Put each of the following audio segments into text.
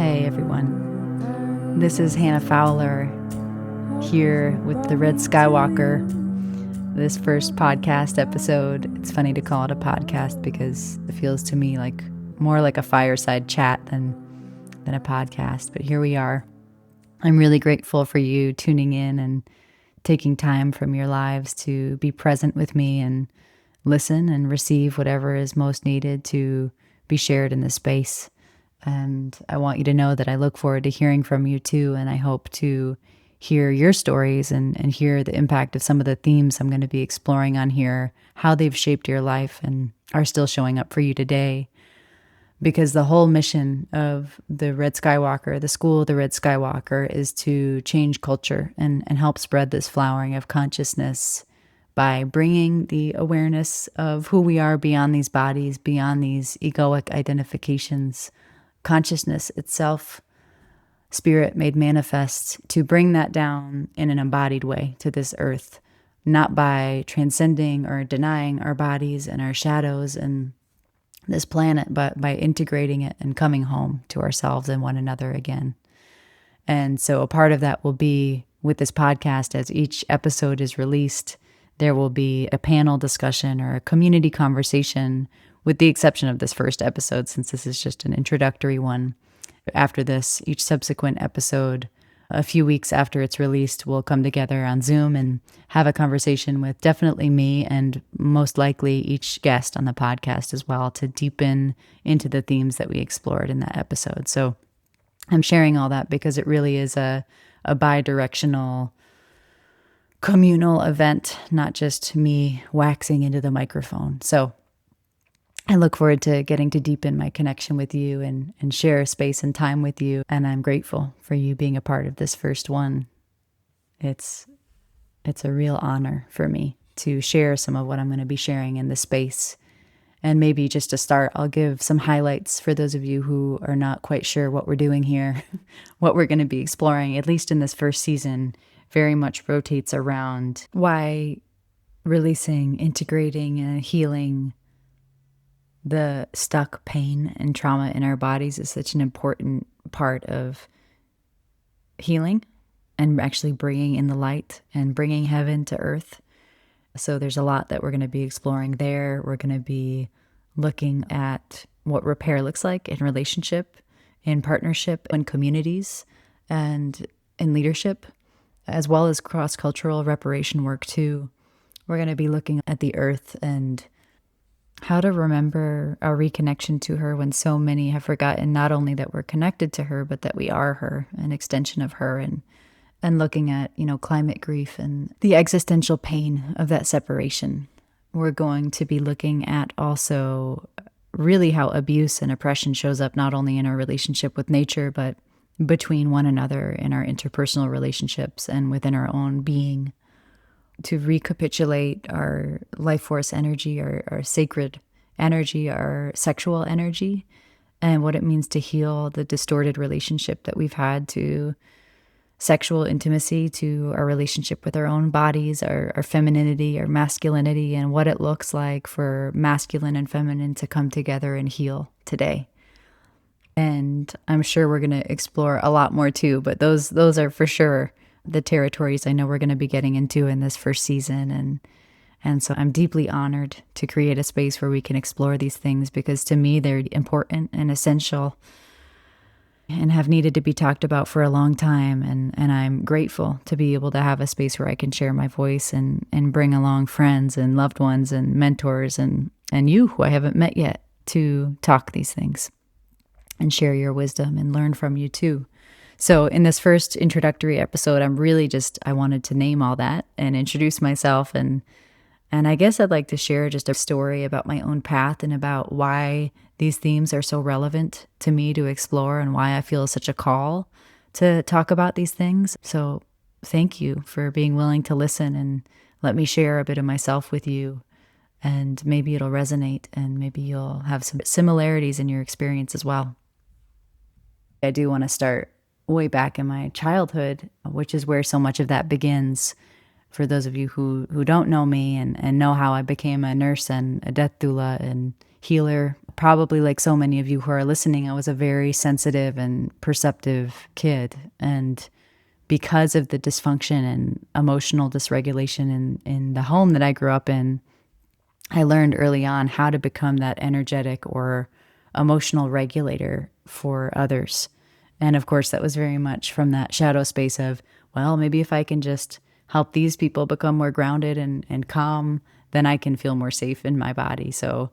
Hey everyone, this is Hannah Fowler here with the Red Skywalker. This first podcast episode, it's funny to call it a podcast because it feels to me like more like a fireside chat than a podcast, but here we are. I'm really grateful for you tuning in and taking time from your lives to be present with me and listen and receive whatever is most needed to be shared in this space. And I want you to know that I look forward to hearing from you too, and I hope to hear your stories and hear the impact of some of the themes I'm going to be exploring on here, how they've shaped your life and are still showing up for you today. Because the whole mission of the Red Skywalker, the school of the Red Skywalker, is to change culture and help spread this flowering of consciousness by bringing the awareness of who we are beyond these bodies, beyond these egoic identifications, consciousness itself, spirit made manifest, to bring that down in an embodied way to this earth, not by transcending or denying our bodies and our shadows and this planet, but by integrating it and coming home to ourselves and one another again. And so a part of that will be with this podcast, as each episode is released, there will be a panel discussion or a community conversation, with the exception of this first episode, since this is just an introductory one. After this, each subsequent episode, a few weeks after it's released, we'll come together on Zoom and have a conversation with definitely me and most likely each guest on the podcast as well, to deepen into the themes that we explored in that episode. So I'm sharing all that because it really is a bi-directional communal event, not just me waxing into the microphone. So I look forward to getting to deepen my connection with you and share space and time with you. And I'm grateful for you being a part of this first one. It's a real honor for me to share some of what I'm going to be sharing in this space. And maybe just to start, I'll give some highlights for those of you who are not quite sure what we're doing here, what we're going to be exploring, at least in this first season, very much rotates around why releasing, integrating, and healing the stuck pain and trauma in our bodies is such an important part of healing and actually bringing in the light and bringing heaven to earth. So there's a lot that we're going to be exploring there. We're going to be looking at what repair looks like in relationship, in partnership, in communities, and in leadership, as well as cross-cultural reparation work too. We're going to be looking at the earth and how to remember our reconnection to her when so many have forgotten not only that we're connected to her, but that we are her, an extension of her, and looking at, climate grief and the existential pain of that separation. We're going to be looking at also really how abuse and oppression shows up not only in our relationship with nature, but between one another in our interpersonal relationships and within our own being. To recapitulate our life force energy, our sacred energy, our sexual energy, and what it means to heal the distorted relationship that we've had to sexual intimacy, to our relationship with our own bodies, our femininity, our masculinity, and what it looks like for masculine and feminine to come together and heal today. And I'm sure we're going to explore a lot more too, but those are for sure the territories I know we're going to be getting into in this first season. And so I'm deeply honored to create a space where we can explore these things, because to me, they're important and essential and have needed to be talked about for a long time. And I'm grateful to be able to have a space where I can share my voice and bring along friends and loved ones and mentors and you who I haven't met yet to talk these things and share your wisdom and learn from you too. So in this first introductory episode, I wanted to name all that and introduce myself. And I guess I'd like to share just a story about my own path and about why these themes are so relevant to me to explore and why I feel such a call to talk about these things. So thank you for being willing to listen and let me share a bit of myself with you. And maybe it'll resonate and maybe you'll have some similarities in your experience as well. I do want to start way back in my childhood, which is where so much of that begins. For those of you who don't know me and know how I became a nurse and a death doula and healer Probably like so many of you who are listening, I was a very sensitive and perceptive kid. And because of the dysfunction and emotional dysregulation in the home that I grew up in, I learned early on how to become that energetic or emotional regulator for others. And of course, that was very much from that shadow space of, well, maybe if I can just help these people become more grounded and calm, then I can feel more safe in my body. So,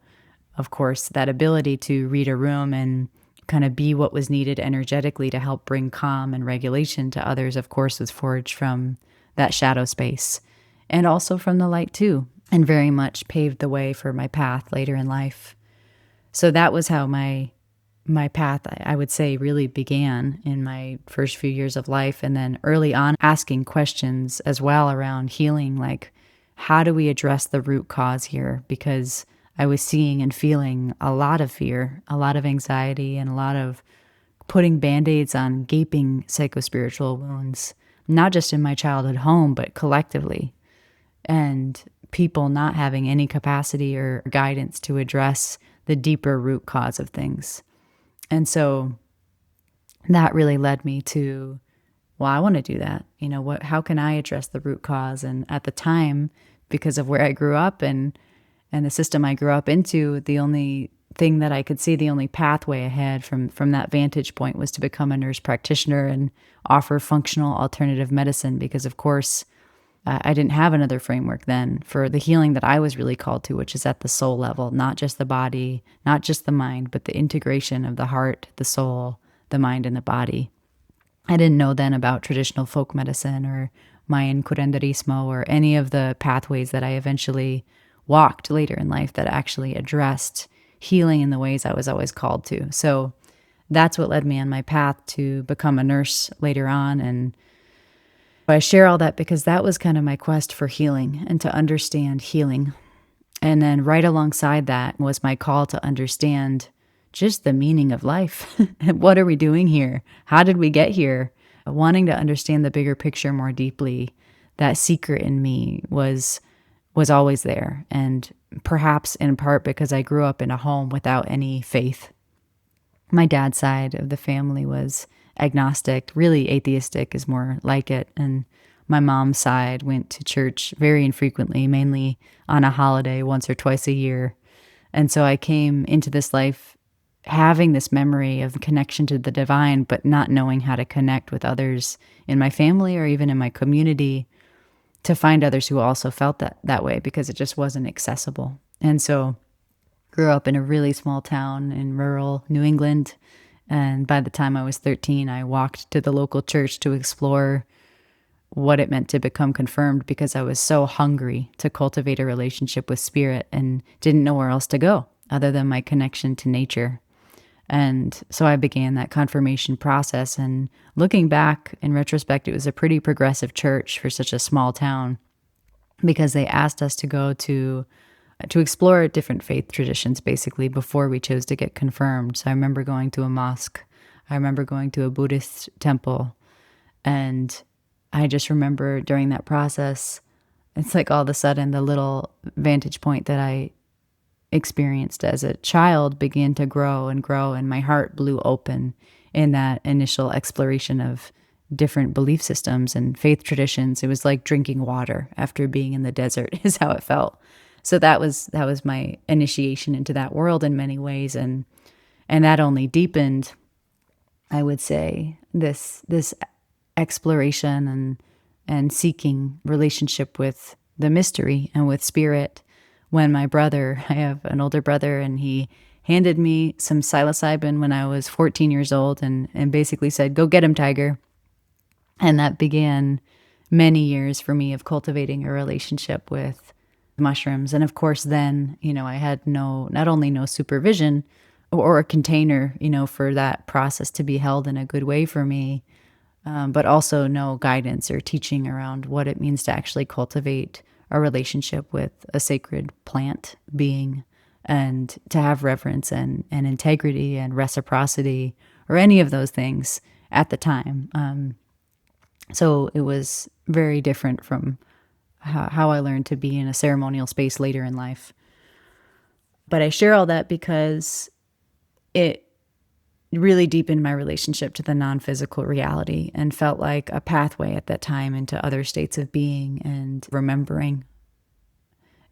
of course, that ability to read a room and kind of be what was needed energetically to help bring calm and regulation to others, of course, was forged from that shadow space and also from the light too, and very much paved the way for my path later in life. So that was how my path, I would say, really began in my first few years of life. And then early on, asking questions as well around healing, like, how do we address the root cause here? Because I was seeing and feeling a lot of fear, a lot of anxiety, and a lot of putting Band-Aids on gaping psychospiritual wounds, not just in my childhood home, but collectively. And people not having any capacity or guidance to address the deeper root cause of things. And so that really led me to, well, I want to do that. How can I address the root cause? And at the time, because of where I grew up and the system I grew up into, the only thing that I could see, the only pathway ahead from that vantage point was to become a nurse practitioner and offer functional alternative medicine. Because of course, I didn't have another framework then for the healing that I was really called to, which is at the soul level, not just the body, not just the mind, but the integration of the heart, the soul, the mind, and the body. I didn't know then about traditional folk medicine or Mayan curanderismo or any of the pathways that I eventually walked later in life that actually addressed healing in the ways I was always called to. So that's what led me on my path to become a nurse later on. And I share all that because that was kind of my quest for healing and to understand healing. And then right alongside that was my call to understand just the meaning of life. What are we doing here? How did we get here? Wanting to understand the bigger picture more deeply. That secret in me was always there. And perhaps in part because I grew up in a home without any faith. My dad's side of the family was agnostic, really atheistic is more like it. And my mom's side went to church very infrequently, mainly on a holiday once or twice a year. And so I came into this life having this memory of connection to the divine, but not knowing how to connect with others in my family or even in my community to find others who also felt that way because it just wasn't accessible. And so grew up in a really small town in rural New England. And by the time I was 13, I walked to the local church to explore what it meant to become confirmed because I was so hungry to cultivate a relationship with spirit and didn't know where else to go other than my connection to nature. And so I began that confirmation process. And looking back in retrospect, it was a pretty progressive church for such a small town because they asked us to go to explore different faith traditions, basically, before we chose to get confirmed. So I remember going to a mosque. I remember going to a Buddhist temple. And I just remember during that process, it's like all of a sudden the little vantage point that I experienced as a child began to grow, and my heart blew open in that initial exploration of different belief systems and faith traditions. It was like drinking water after being in the desert is how it felt. So that was my initiation into that world in many ways, and that only deepened, I would say, this exploration and seeking relationship with the mystery and with spirit. When my brother, I have an older brother, and he handed me some psilocybin when I was 14 years old and basically said, "Go get him, Tiger." And that began many years for me of cultivating a relationship with mushrooms. And of course, then, I had not only no supervision or a container, for that process to be held in a good way for me, but also no guidance or teaching around what it means to actually cultivate a relationship with a sacred plant being and to have reverence and integrity and reciprocity or any of those things at the time. So it was very different from how I learned to be in a ceremonial space later in life. But I share all that because it really deepened my relationship to the non-physical reality and felt like a pathway at that time into other states of being and remembering.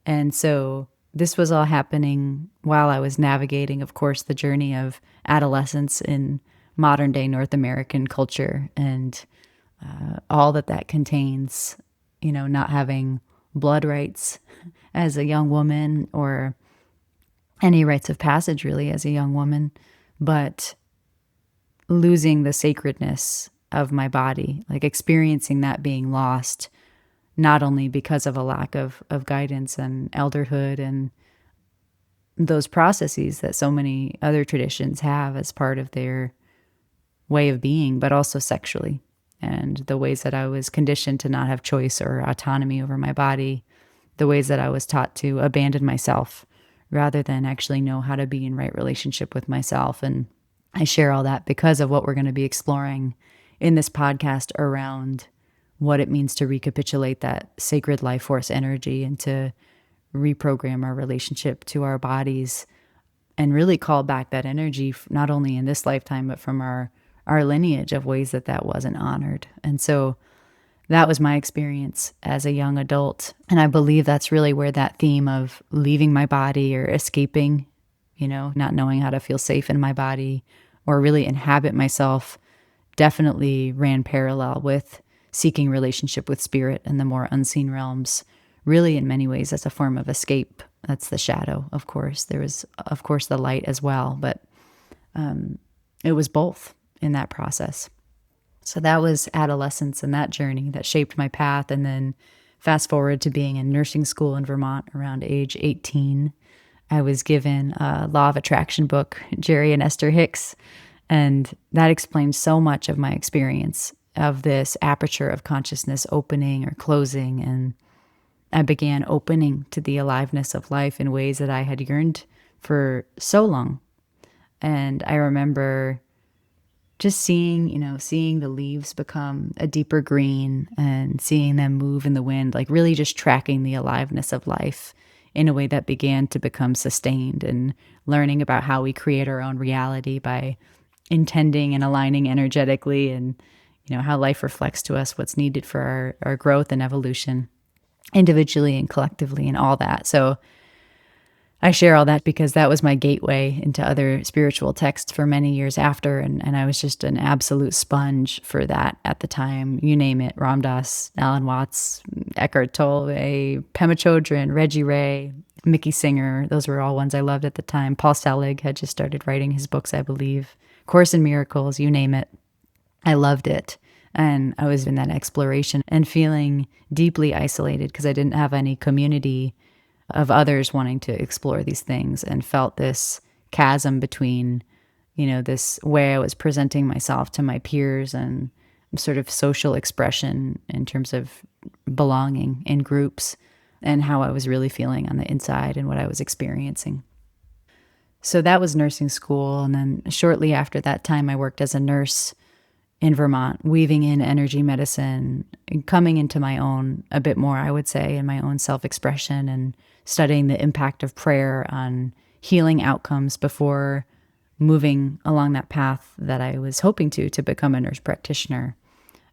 And so this was all happening while I was navigating, of course, the journey of adolescence in modern day North American culture and all that contains, not having blood rights as a young woman or any rites of passage really as a young woman, but losing the sacredness of my body, like experiencing that being lost, not only because of a lack of guidance and elderhood and those processes that so many other traditions have as part of their way of being, but also sexually and the ways that I was conditioned to not have choice or autonomy over my body, the ways that I was taught to abandon myself rather than actually know how to be in right relationship with myself. And I share all that because of what we're going to be exploring in this podcast around what it means to recapitulate that sacred life force energy and to reprogram our relationship to our bodies and really call back that energy, not only in this lifetime, but from our lineage of ways that wasn't honored. And so that was my experience as a young adult. And I believe that's really where that theme of leaving my body or escaping, not knowing how to feel safe in my body or really inhabit myself definitely ran parallel with seeking relationship with spirit and the more unseen realms, really in many ways as a form of escape. That's the shadow, of course. There was, of course, the light as well, but it was both in that process. So that was adolescence and that journey that shaped my path. And then fast forward to being in nursing school in Vermont around age 18, I was given a Law of Attraction book, Jerry and Esther Hicks, and that explained so much of my experience of this aperture of consciousness opening or closing. And I began opening to the aliveness of life in ways that I had yearned for so long. And I remember just seeing the leaves become a deeper green and seeing them move in the wind, like really just tracking the aliveness of life in a way that began to become sustained and learning about how we create our own reality by intending and aligning energetically and, how life reflects to us what's needed for our growth and evolution individually and collectively and all that. So I share all that because that was my gateway into other spiritual texts for many years after. And I was just an absolute sponge for that at the time. You name it, Ram Dass, Alan Watts, Eckhart Tolle, Pema Chodron, Reggie Ray, Mickey Singer. Those were all ones I loved at the time. Paul Selig had just started writing his books, I believe. Course in Miracles, you name it. I loved it. And I was in that exploration and feeling deeply isolated because I didn't have any community of others wanting to explore these things, and felt this chasm between, this way I was presenting myself to my peers and sort of social expression in terms of belonging in groups and how I was really feeling on the inside and what I was experiencing. So that was nursing school. And then shortly after that time, I worked as a nurse in Vermont, weaving in energy medicine and coming into my own a bit more, I would say, in my own self-expression and studying the impact of prayer on healing outcomes before moving along that path that I was hoping to become a nurse practitioner.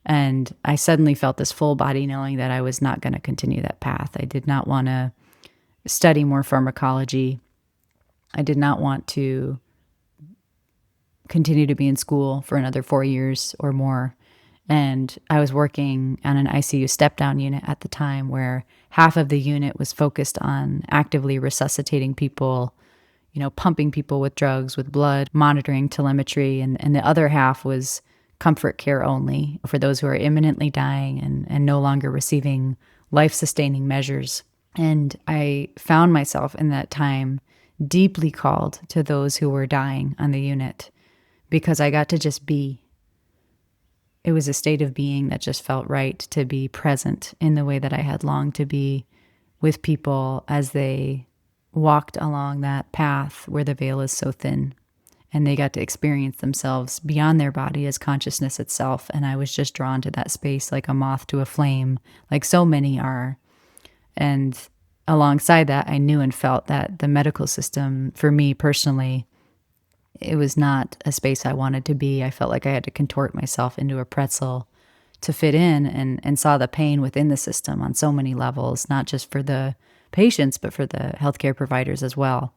And I suddenly felt this full body knowing that I was not going to continue that path. I did not want to study more pharmacology. I did not want to continue to be in school for another 4 years or more. And I was working on an ICU step-down unit at the time where half of the unit was focused on actively resuscitating people, pumping people with drugs, with blood, monitoring telemetry, and the other half was comfort care only for those who are imminently dying and no longer receiving life-sustaining measures. And I found myself in that time deeply called to those who were dying on the unit because I got to just be. It was a state of being that just felt right to be present in the way that I had longed to be with people as they walked along that path where the veil is so thin and they got to experience themselves beyond their body as consciousness itself. And I was just drawn to that space like a moth to a flame, like so many are. And alongside that, I knew and felt that the medical system, for me personally, It was not a space I wanted to be. I felt like I had to contort myself into a pretzel to fit in, and saw the pain within the system on so many levels, not just for the patients, but for the healthcare providers as well.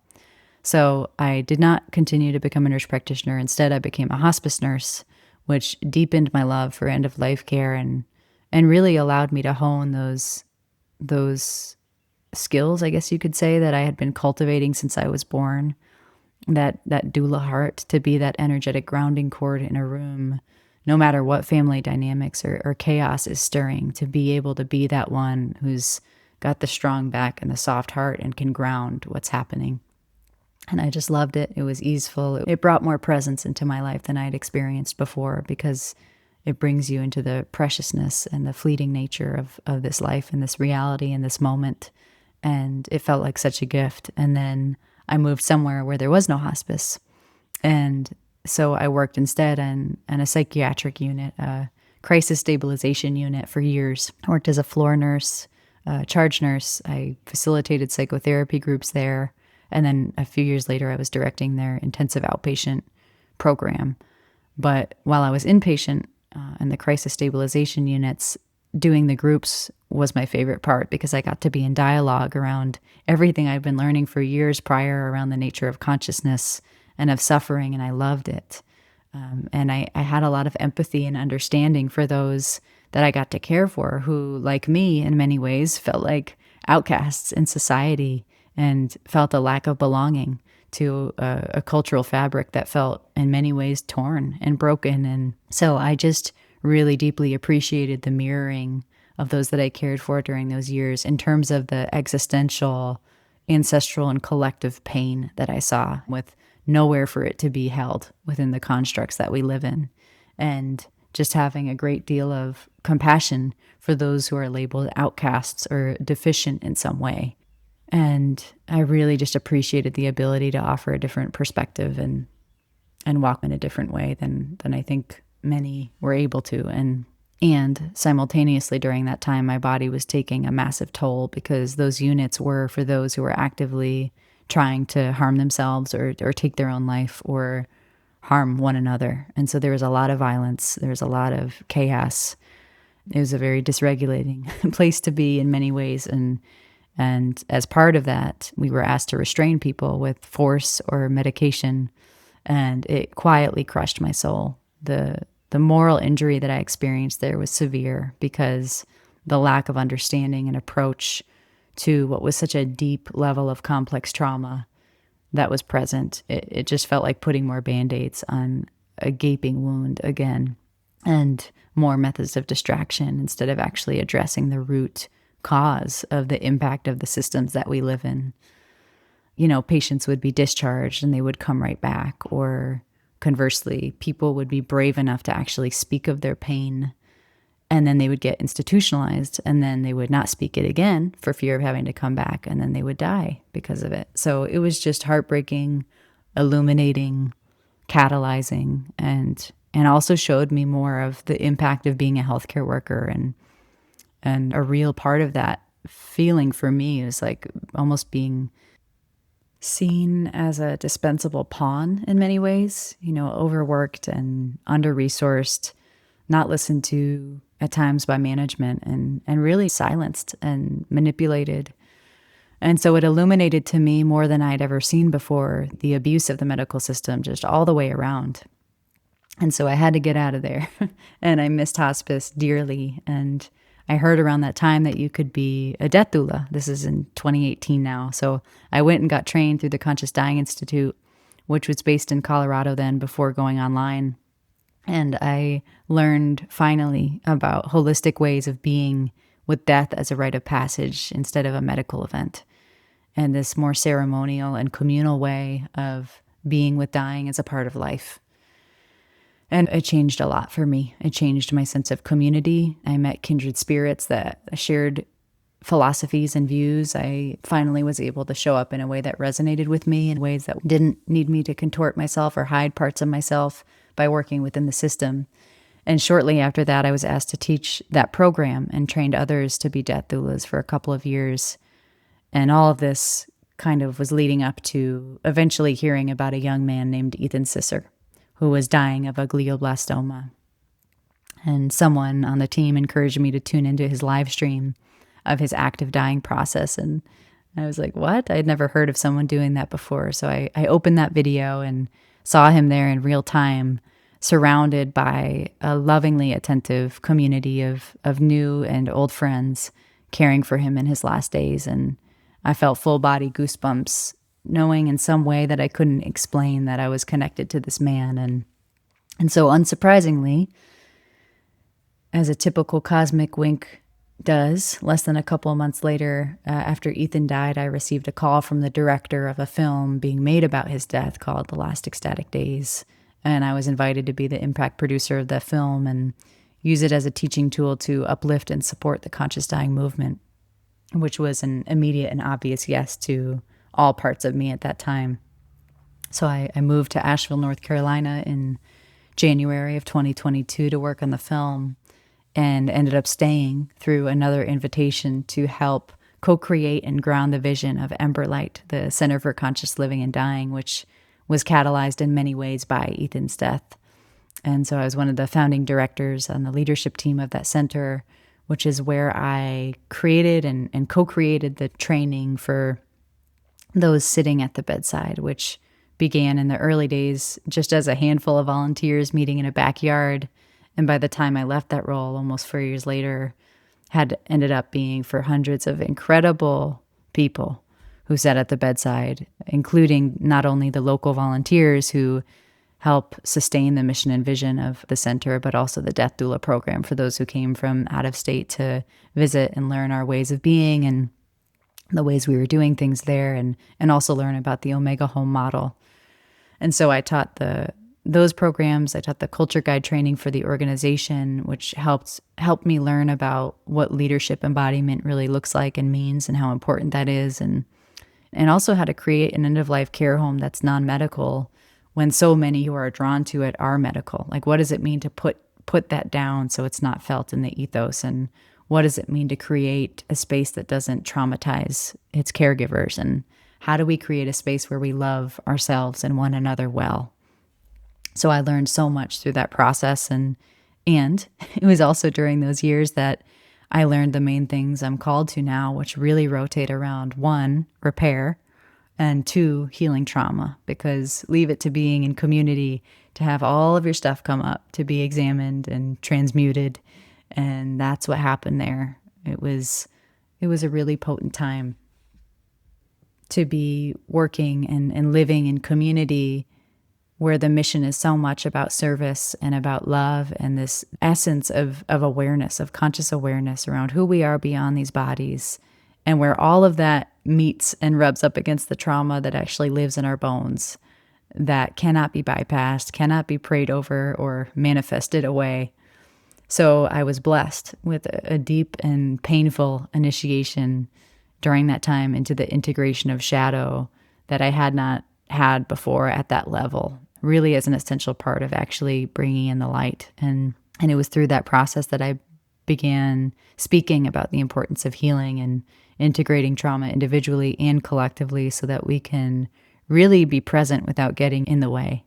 So I did not continue to become a nurse practitioner. Instead, I became a hospice nurse, which deepened my love for end-of-life care and really allowed me to hone those skills, I guess you could say, that I had been cultivating since I was born. That doula heart, to be that energetic grounding cord in a room, no matter what family dynamics or chaos is stirring, to be able to be that one who's got the strong back and the soft heart and can ground what's happening. And I just loved it. It was easeful. It brought more presence into my life than I had experienced before, because it brings you into the preciousness and the fleeting nature of this life and this reality and this moment. And it felt like such a gift. And then I moved somewhere where there was no hospice. And so I worked instead in a psychiatric unit, a crisis stabilization unit for years. I worked as a floor nurse, charge nurse. I facilitated psychotherapy groups there. And then a few years later, I was directing their intensive outpatient program. But while I was inpatient in the crisis stabilization units, doing the groups was my favorite part, because I got to be in dialogue around everything I've been learning for years prior around the nature of consciousness and of suffering, and I loved it. And I had a lot of empathy and understanding for those that I got to care for, who, like me, in many ways, felt like outcasts in society and felt a lack of belonging to a cultural fabric that felt in many ways torn and broken. And so I just really deeply appreciated the mirroring of those that I cared for during those years in terms of the existential, ancestral, and collective pain that I saw, with nowhere for it to be held within the constructs that we live in. And just having a great deal of compassion for those who are labeled outcasts or deficient in some way. And I really just appreciated the ability to offer a different perspective and walk in a different way than I think many were able to. And simultaneously during that time, my body was taking a massive toll, because those units were for those who were actively trying to harm themselves or take their own life or harm one another. And so there was a lot of violence. There was a lot of chaos. It was a very dysregulating place to be in many ways. And as part of that, we were asked to restrain people with force or medication. And it quietly crushed my soul. The moral injury that I experienced there was severe, because the lack of understanding and approach to what was such a deep level of complex trauma that was present, it just felt like putting more Band-Aids on a gaping wound again, and more methods of distraction instead of actually addressing the root cause of the impact of the systems that we live in. You know, patients would be discharged and they would come right back, or conversely, people would be brave enough to actually speak of their pain, and then they would get institutionalized, and then they would not speak it again for fear of having to come back, and then they would die because of it. So it was just heartbreaking, illuminating, catalyzing, and also showed me more of the impact of being a healthcare worker. And a real part of that feeling for me is like almost being seen as a dispensable pawn in many ways, you know, overworked and under-resourced, not listened to at times by management, and really silenced and manipulated. And so it illuminated to me more than I'd ever seen before the abuse of the medical system just all the way around. And so I had to get out of there. And I missed hospice dearly. And I heard around that time that you could be a death doula. This is in 2018 now. So I went and got trained through the Conscious Dying Institute, which was based in Colorado then before going online. And I learned finally about holistic ways of being with death as a rite of passage instead of a medical event. And this more ceremonial and communal way of being with dying as a part of life. And it changed a lot for me. It changed my sense of community. I met kindred spirits that shared philosophies and views. I finally was able to show up in a way that resonated with me, in ways that didn't need me to contort myself or hide parts of myself by working within the system. And shortly after that, I was asked to teach that program and trained others to be death doulas for a couple of years. And all of this kind of was leading up to eventually hearing about a young man named Ethan Sisser, who was dying of a glioblastoma. And someone on the team encouraged me to tune into his live stream of his active dying process. And I was like, what? I had never heard of someone doing that before. So I opened that video and saw him there in real time, surrounded by a lovingly attentive community of new and old friends caring for him in his last days. And I felt full body goosebumps, knowing in some way that I couldn't explain that I was connected to this man. And so unsurprisingly, as a typical cosmic wink does, less than a couple of months later, after Ethan died, I received a call from the director of a film being made about his death called The Last Ecstatic Days. And I was invited to be the impact producer of the film and use it as a teaching tool to uplift and support the conscious dying movement, which was an immediate and obvious yes to all parts of me at that time. So I moved to Asheville, North Carolina in January of 2022 to work on the film, and ended up staying through another invitation to help co-create and ground the vision of Emberlight, the Center for Conscious Living and Dying, which was catalyzed in many ways by Ethan's death. And so I was one of the founding directors on the leadership team of that center, which is where I created and co-created the training for those sitting at the bedside, which began in the early days just as a handful of volunteers meeting in a backyard. And by the time I left that role, almost 4 years later, had ended up being for hundreds of incredible people who sat at the bedside, including not only the local volunteers who help sustain the mission and vision of the center, but also the death doula program for those who came from out of state to visit and learn our ways of being and the ways we were doing things there, and also learn about the Omega Home model. And so I taught those programs. I taught the culture guide training for the organization, which helped me learn about what leadership embodiment really looks like and means and how important that is, and also how to create an end-of-life care home that's non-medical when so many who are drawn to it are medical. Like, what does it mean to put that down so it's not felt in the ethos? And what does it mean to create a space that doesn't traumatize its caregivers? And how do we create a space where we love ourselves and one another well? So I learned so much through that process. And it was also during those years that I learned the main things I'm called to now, which really rotate around 1, repair, and 2, healing trauma. Because leave it to being in community, to have all of your stuff come up, to be examined and transmuted. And that's what happened there. It was a really potent time to be working and living in community where the mission is so much about service and about love and this essence of awareness, of conscious awareness around who we are beyond these bodies, and where all of that meets and rubs up against the trauma that actually lives in our bones, that cannot be bypassed, cannot be prayed over or manifested away. So I was blessed with a deep and painful initiation during that time into the integration of shadow that I had not had before at that level, really as an essential part of actually bringing in the light. And it was through that process that I began speaking about the importance of healing and integrating trauma individually and collectively so that we can really be present without getting in the way.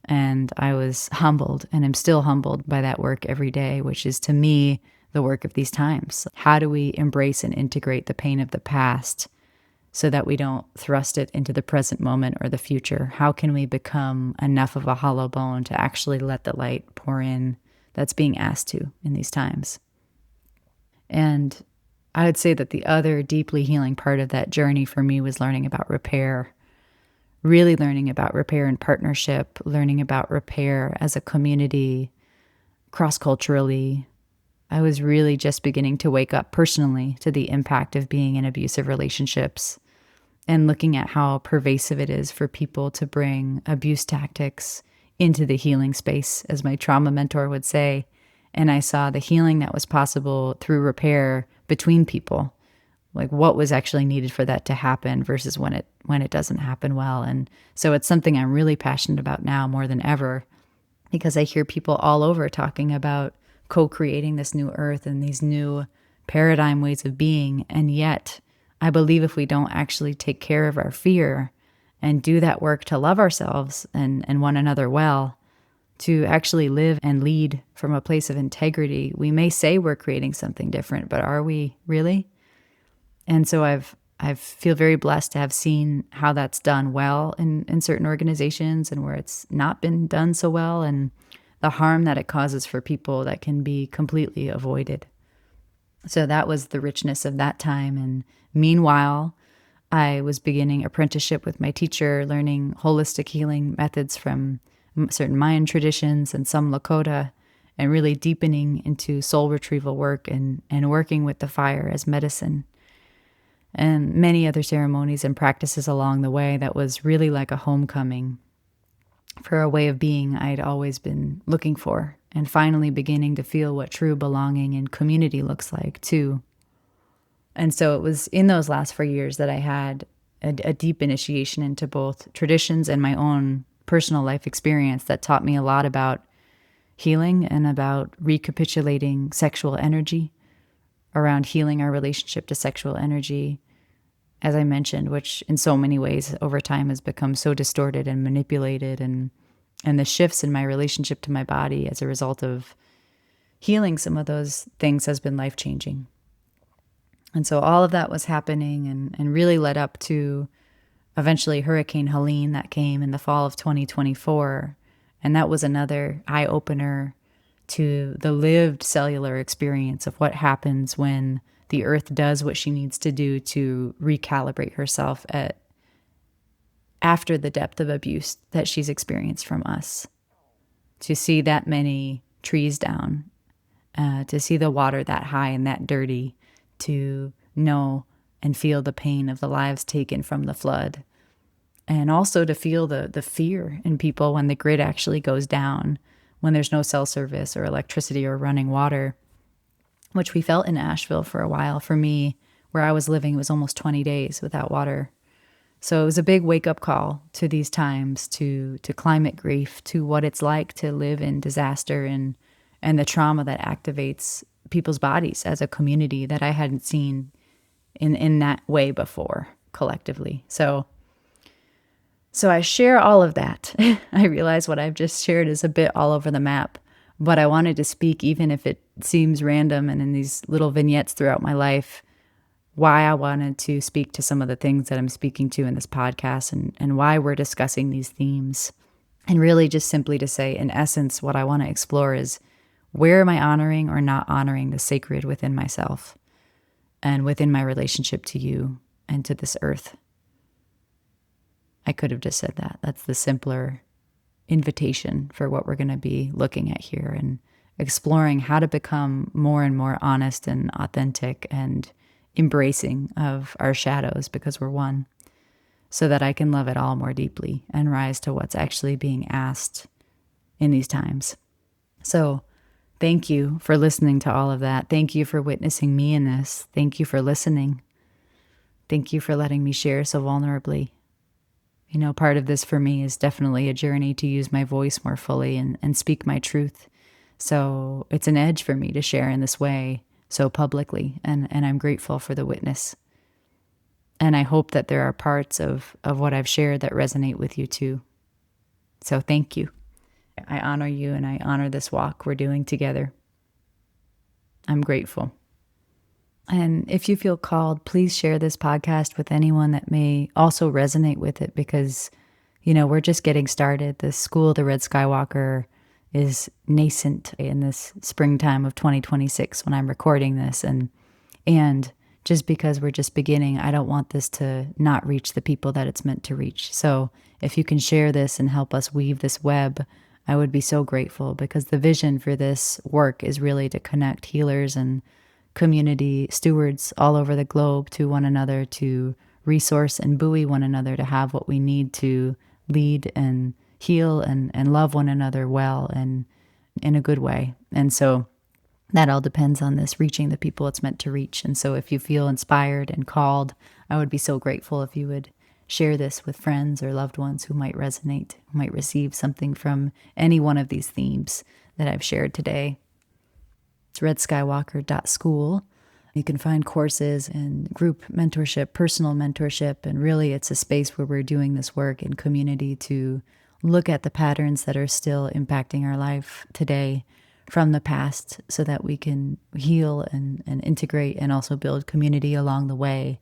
And I was humbled, and I'm still humbled by that work every day, which is to me the work of these times. How do we embrace and integrate the pain of the past so that we don't thrust it into the present moment or the future? How can we become enough of a hollow bone to actually let the light pour in that's being asked to in these times? And I would say that the other deeply healing part of that journey for me was learning about repair, really learning about repair in partnership, learning about repair as a community, cross-culturally. I was really just beginning to wake up personally to the impact of being in abusive relationships and looking at how pervasive it is for people to bring abuse tactics into the healing space, as my trauma mentor would say. And I saw the healing that was possible through repair between people, like what was actually needed for that to happen versus when it doesn't happen well. And so it's something I'm really passionate about now more than ever, because I hear people all over talking about co-creating this new earth and these new paradigm ways of being. And yet I believe if we don't actually take care of our fear and do that work to love ourselves and one another well, to actually live and lead from a place of integrity, we may say we're creating something different, but are we really? And so I feel very blessed to have seen how that's done well in certain organizations, and where it's not been done so well, and the harm that it causes for people that can be completely avoided. So that was the richness of that time. And meanwhile, I was beginning apprenticeship with my teacher, learning holistic healing methods from certain Mayan traditions and some Lakota, and really deepening into soul retrieval work and working with the fire as medicine, and many other ceremonies and practices along the way. That was really like a homecoming for a way of being I'd always been looking for, and finally beginning to feel what true belonging and community looks like too. And so it was in those last 4 years that I had a deep initiation into both traditions and my own personal life experience that taught me a lot about healing and about recapitulating sexual energy, around healing our relationship to sexual energy, as I mentioned, which in so many ways over time has become so distorted and manipulated, and the shifts in my relationship to my body as a result of healing some of those things has been life-changing. And so all of that was happening and really led up to eventually Hurricane Helene that came in the fall of 2024. And that was another eye-opener to the lived cellular experience of what happens when the earth does what she needs to do to recalibrate herself after the depth of abuse that she's experienced from us. To see that many trees down, to see the water that high and that dirty, to know and feel the pain of the lives taken from the flood. And also to feel the fear in people when the grid actually goes down, when there's no cell service or electricity or running water, which we felt in Asheville for a while. For me, where I was living, it was almost 20 days without water. So it was a big wake-up call to these times, to climate grief, to what it's like to live in disaster and the trauma that activates people's bodies as a community that I hadn't seen in that way before collectively. So I share all of that. I realize what I've just shared is a bit all over the map, but I wanted to speak, even if it seems random and in these little vignettes throughout my life, why I wanted to speak to some of the things that I'm speaking to in this podcast, and why we're discussing these themes. And really just simply to say, in essence, what I want to explore is, where am I honoring or not honoring the sacred within myself and within my relationship to you and to this earth? I could have just said that. That's the simpler invitation for what we're going to be looking at here, and exploring how to become more and more honest and authentic and embracing of our shadows, because we're one, so that I can love it all more deeply and rise to what's actually being asked in these times. So thank you for listening to all of that. Thank you for witnessing me in this. Thank you for listening. Thank you for letting me share so vulnerably. You know, part of this for me is definitely a journey to use my voice more fully and speak my truth. So it's an edge for me to share in this way so publicly, and I'm grateful for the witness. And I hope that there are parts of what I've shared that resonate with you too. So thank you. I honor you, and I honor this walk we're doing together. I'm grateful. And if you feel called, please share this podcast with anyone that may also resonate with it, because, you know, we're just getting started. The school, the Red Skywalker, is nascent in this springtime of 2026 when I'm recording this. And just because we're just beginning, I don't want this to not reach the people that it's meant to reach. So if you can share this and help us weave this web, I would be so grateful, because the vision for this work is really to connect healers and community stewards all over the globe to one another, to resource and buoy one another, to have what we need to lead and heal and love one another well and in a good way. And so that all depends on this reaching the people it's meant to reach. And so if you feel inspired and called, I would be so grateful if you would share this with friends or loved ones who might resonate, who might receive something from any one of these themes that I've shared today. It's redskywalker.school. You can find courses and group mentorship, personal mentorship, and really it's a space where we're doing this work in community to look at the patterns that are still impacting our life today from the past so that we can heal and integrate and also build community along the way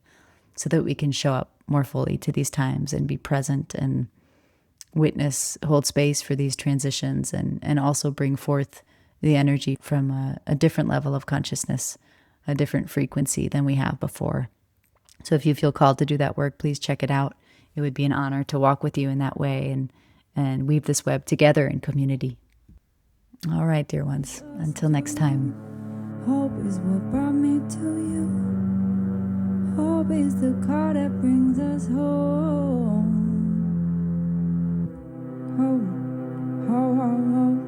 so that we can show up more fully to these times and be present and witness, hold space for these transitions and also bring forth the energy from a different level of consciousness, a different frequency than we have before. So if you feel called to do that work, please check it out. It would be an honor to walk with you in that way and weave this web together in community. All right, dear ones, until next time. Hope is what brought me to you. Hope is the car that brings us home. Hope, hope, hope, hope.